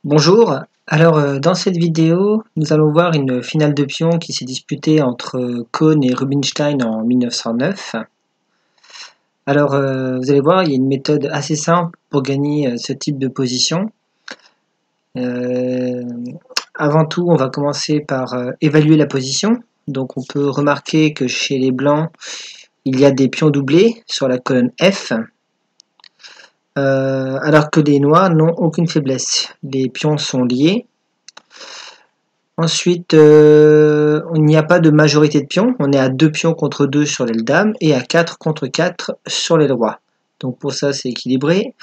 Bonjour, alors dans cette vidéo, nous allons voir une finale de pion qui s'est disputée entre Cohn et Rubinstein en 1909. Alors vous allez voir, il y a une méthode assez simple pour gagner ce type de position. Euh, Avant tout, on va commencer par évaluer la position. Donc on peut remarquer que chez les blancs, il y a des pions doublés sur la colonne F. Alors que les noirs n'ont aucune faiblesse. Les pions sont liés. Ensuite, il n'y a pas de majorité de pions. On est à 2 pions contre 2 sur l'aile dame et à 4 contre 4 sur l'aile roi. Donc pour ça, c'est équilibré.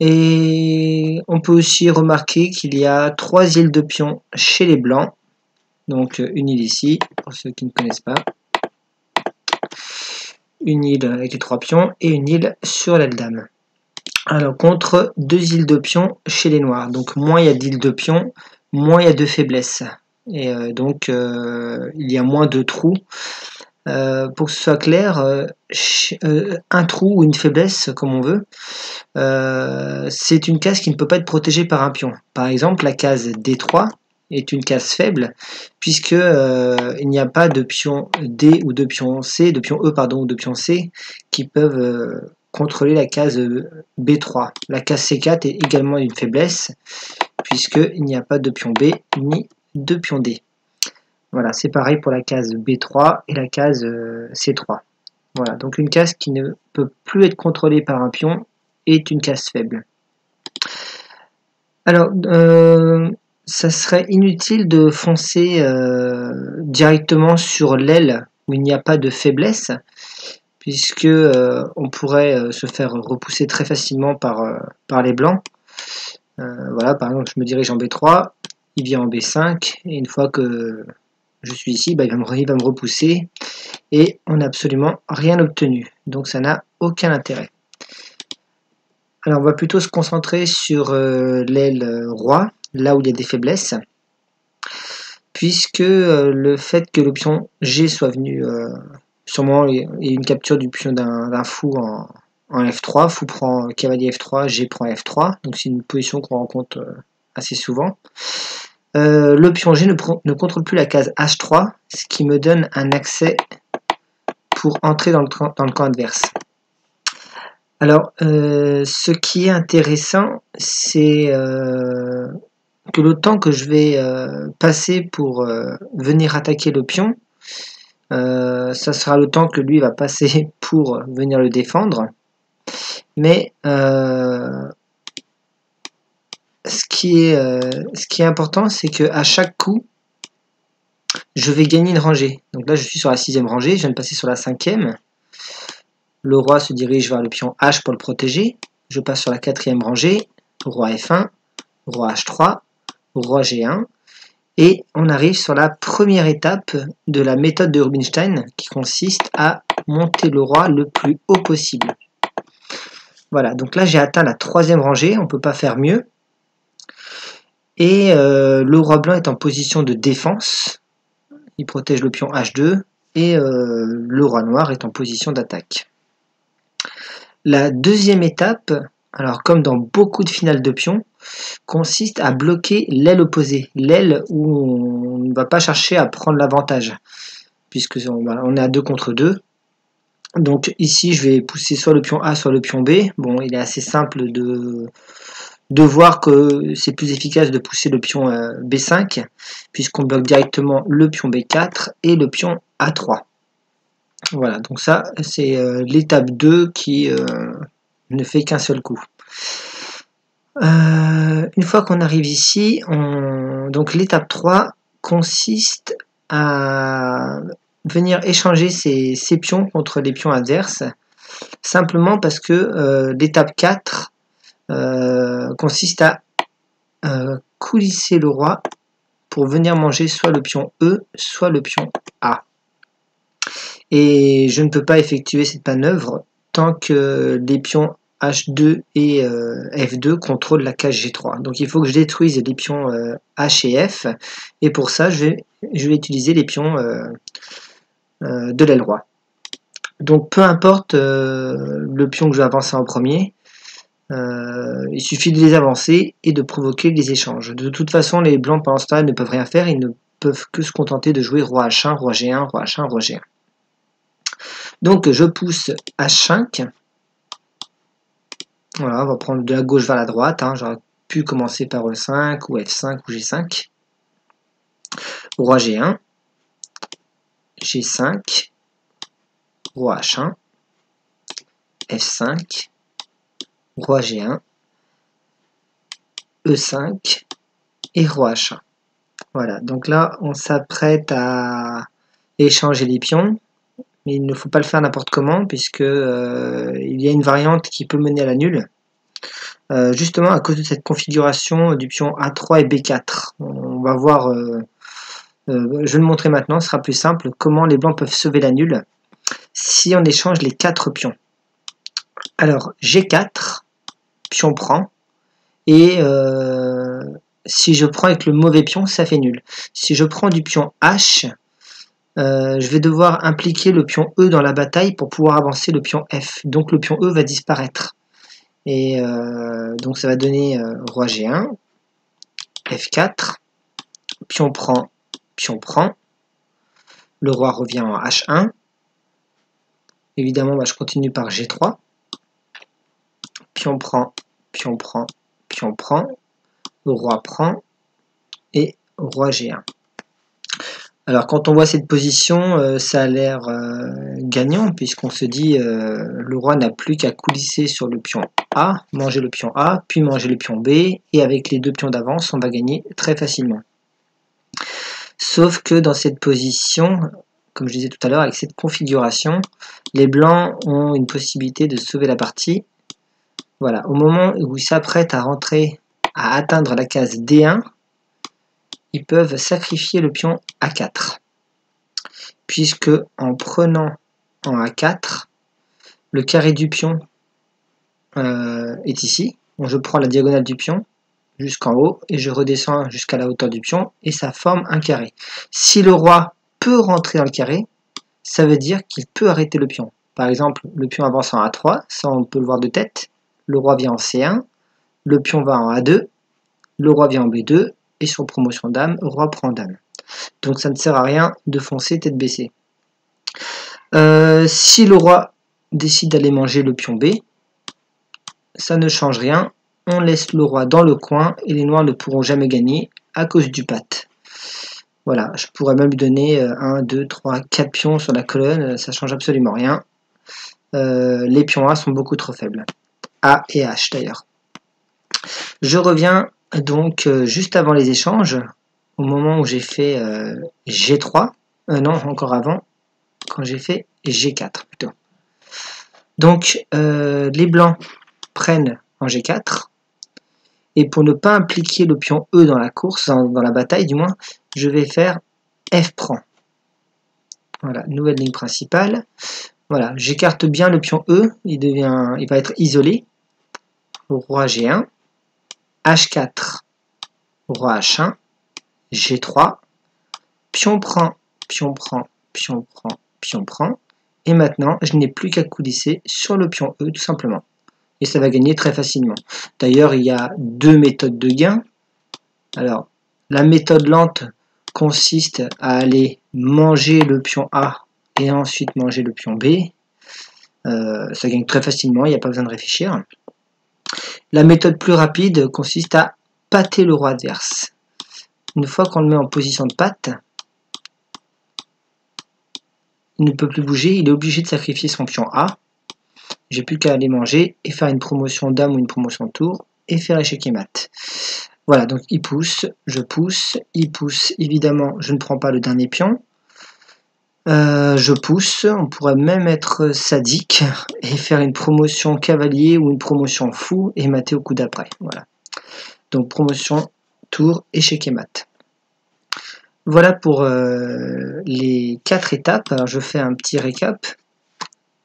Et on peut aussi remarquer qu'il y a 3 îles de pions chez les blancs. Donc une île ici, pour ceux qui ne connaissent pas. Une île avec les 3 pions et une île sur l'aile dame. Alors contre 2 îles de pions chez les noirs. Donc moins il y a d'îles de pions, moins il y a de faiblesses. Et donc il y a moins de trous. Pour que ce soit clair, un trou ou une faiblesse, comme on veut, c'est une case qui ne peut pas être protégée par un pion. Par exemple, la case D3 est une case faible, puisque il n'y a pas de pion D ou de pion C, de pion E pardon, ou de pion C qui peuvent contrôler la case B3. La case C4 est également une faiblesse, puisqu'il n'y a pas de pion B ni de pion D. Voilà, c'est pareil pour la case B3 et la case C3. Voilà, donc une case qui ne peut plus être contrôlée par un pion est une case faible. Alors, ça serait inutile de foncer directement sur l'aile où il n'y a pas de faiblesse, puisque on pourrait se faire repousser très facilement par les blancs. Voilà, par exemple, je me dirige en B3, il vient en B5, et une fois que je suis ici, il va me repousser, et on n'a absolument rien obtenu. Donc ça n'a aucun intérêt. Alors on va plutôt se concentrer sur l'aile roi, là où il y a des faiblesses, puisque le fait que le pion G soit venu, sûrement il y a une capture du pion d'un fou en F3, fou prend cavalier F3, G prend F3, donc c'est une position qu'on rencontre assez souvent. Le pion G ne contrôle plus la case H3, ce qui me donne un accès pour entrer dans le camp adverse. Alors, ce qui est intéressant, c'est que le temps que je vais passer pour venir attaquer le pion, ça sera le temps que lui va passer pour venir le défendre. Mais ce qui est important, c'est qu'à chaque coup, je vais gagner une rangée. Donc là, je suis sur la 6e rangée, je viens de passer sur la 5e. Le roi se dirige vers le pion H pour le protéger. Je passe sur la 4e rangée, roi F1, roi H3, roi G1. Et on arrive sur la première étape de la méthode de Rubinstein qui consiste à monter le roi le plus haut possible. Voilà, donc là j'ai atteint la 3e rangée, on ne peut pas faire mieux. Et le roi blanc est en position de défense. Il protège le pion H2 et le roi noir est en position d'attaque. La 2e étape, alors comme dans beaucoup de finales de pions, consiste à bloquer l'aile opposée, l'aile où on ne va pas chercher à prendre l'avantage, puisque on est à 2 contre 2. Donc ici je vais pousser soit le pion A soit le pion B. Bon, il est assez simple de voir que c'est plus efficace de pousser le pion B5, puisqu'on bloque directement le pion B4 et le pion A3. Voilà, donc ça c'est l'étape 2 qui ne fait qu'un seul coup. Une fois qu'on arrive ici, donc l'étape 3 consiste à venir échanger ces pions contre les pions adverses, simplement parce que l'étape 4 consiste à coulisser le roi pour venir manger soit le pion E, soit le pion A. Et je ne peux pas effectuer cette manœuvre tant que les pions H2 et F2 contrôlent la case G3. Donc il faut que je détruise les pions H et F, et pour ça je vais utiliser les pions de l'aile roi. Donc peu importe le pion que je vais avancer en premier, Il suffit de les avancer et de provoquer les échanges. De toute façon, les blancs pendant ce temps ne peuvent rien faire, ils ne peuvent que se contenter de jouer roi H1, roi G1, roi H1, roi G1. Donc je pousse H5. Voilà, on va prendre de la gauche vers la droite. Hein. J'aurais pu commencer par E5 ou F5 ou G5. Roi G1, G5, roi H1, F5, roi G1, E5 et roi H1. Voilà, donc là on s'apprête à échanger les pions, mais il ne faut pas le faire n'importe comment puisque il y a une variante qui peut mener à la nulle. Justement à cause de cette configuration du pion A3 et B4. On va voir, je vais le montrer maintenant, ce sera plus simple, comment les blancs peuvent sauver la nulle si on échange les 4 pions. Alors G4, pion prend, et si je prends avec le mauvais pion, ça fait nul. Si je prends du pion H, je vais devoir impliquer le pion E dans la bataille pour pouvoir avancer le pion F. Donc le pion E va disparaître. Et donc ça va donner roi G1, F4, pion prend, le roi revient en H1. Évidemment, je continue par G3, pion prend, le roi prend, et roi G1. Alors quand on voit cette position, ça a l'air gagnant, puisqu'on se dit le roi n'a plus qu'à coulisser sur le pion A, manger le pion A, puis manger le pion B, et avec les 2 pions d'avance, on va gagner très facilement. Sauf que dans cette position, comme je disais tout à l'heure, avec cette configuration, les blancs ont une possibilité de sauver la partie. Voilà, au moment où ils s'apprêtent à rentrer, à atteindre la case D1, ils peuvent sacrifier le pion A4. Puisque en prenant en A4, le carré du pion est ici. Donc je prends la diagonale du pion jusqu'en haut et je redescends jusqu'à la hauteur du pion et ça forme un carré. Si le roi peut rentrer dans le carré, ça veut dire qu'il peut arrêter le pion. Par exemple, le pion avance en A3, ça on peut le voir de tête. Le roi vient en C1, le pion va en A2, le roi vient en B2 et sur promotion dame, roi prend dame. Donc ça ne sert à rien de foncer tête baissée. Si le roi décide d'aller manger le pion B, ça ne change rien. On laisse le roi dans le coin et les noirs ne pourront jamais gagner à cause du pat. Voilà, je pourrais même lui donner 1, 2, 3, 4 pions sur la colonne, ça change absolument rien. Les pions A sont beaucoup trop faibles. A et H d'ailleurs. Je reviens donc juste avant les échanges, au moment où j'ai fait G3, non, encore avant, quand j'ai fait G4 plutôt. Donc les blancs prennent en G4, et pour ne pas impliquer le pion E dans la course, dans la bataille du moins, je vais faire F prend. Voilà, nouvelle ligne principale. Voilà, j'écarte bien le pion E, il va être isolé. Roi G1, H4, roi H1, G3, pion prend, et maintenant je n'ai plus qu'à coulisser sur le pion E tout simplement. Et ça va gagner très facilement. D'ailleurs, il y a 2 méthodes de gain. Alors, la méthode lente consiste à aller manger le pion A et ensuite manger le pion B. Ça gagne très facilement, il n'y a pas besoin de réfléchir. La méthode plus rapide consiste à patter le roi adverse. Une fois qu'on le met en position de patte, il ne peut plus bouger, il est obligé de sacrifier son pion A. J'ai plus qu'à aller manger et faire une promotion dame ou une promotion tour et faire échec et mat. Voilà, donc il pousse, je pousse, il pousse, évidemment je ne prends pas le dernier pion. Je pousse, on pourrait même être sadique et faire une promotion cavalier ou une promotion fou et mater au coup d'après. Voilà. Donc promotion, tour, échec et mat. Voilà pour les 4 étapes. Alors je fais un petit récap.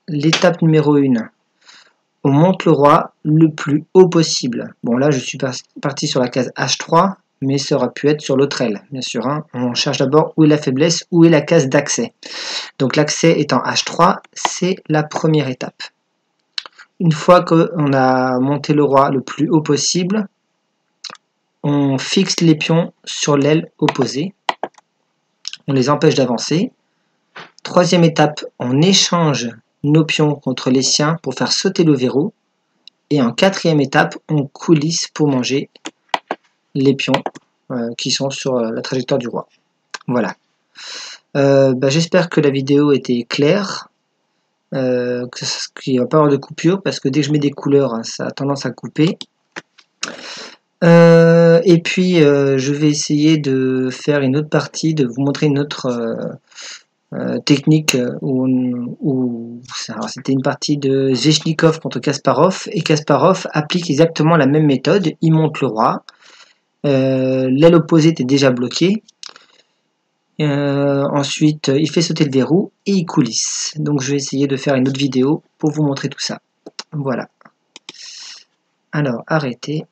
L'étape numéro 1, on monte le roi le plus haut possible. Bon là je suis parti sur la case H3, mais ça aurait pu être sur l'autre aile. Bien sûr, hein. On cherche d'abord où est la faiblesse, où est la case d'accès. Donc l'accès étant H3, c'est la première étape. une fois qu'on a monté le roi le plus haut possible, on fixe les pions sur l'aile opposée. On les empêche d'avancer. Troisième étape, on échange nos pions contre les siens pour faire sauter le verrou. Et en quatrième étape, on coulisse pour manger les pions qui sont sur la trajectoire du roi. Voilà. J'espère que la vidéo était claire, qu'il n'y va pas avoir de coupure, parce que dès que je mets des couleurs, hein, ça a tendance à couper. Et puis, je vais essayer de faire une autre partie, de vous montrer une autre technique où c'était une partie de Zvechnikov contre Kasparov, et Kasparov applique exactement la même méthode. Il monte le roi, l'aile opposée était déjà bloquée, ensuite il fait sauter le verrou et il coulisse. Donc je vais essayer de faire une autre vidéo pour vous montrer tout ça. Voilà. Alors arrêtez.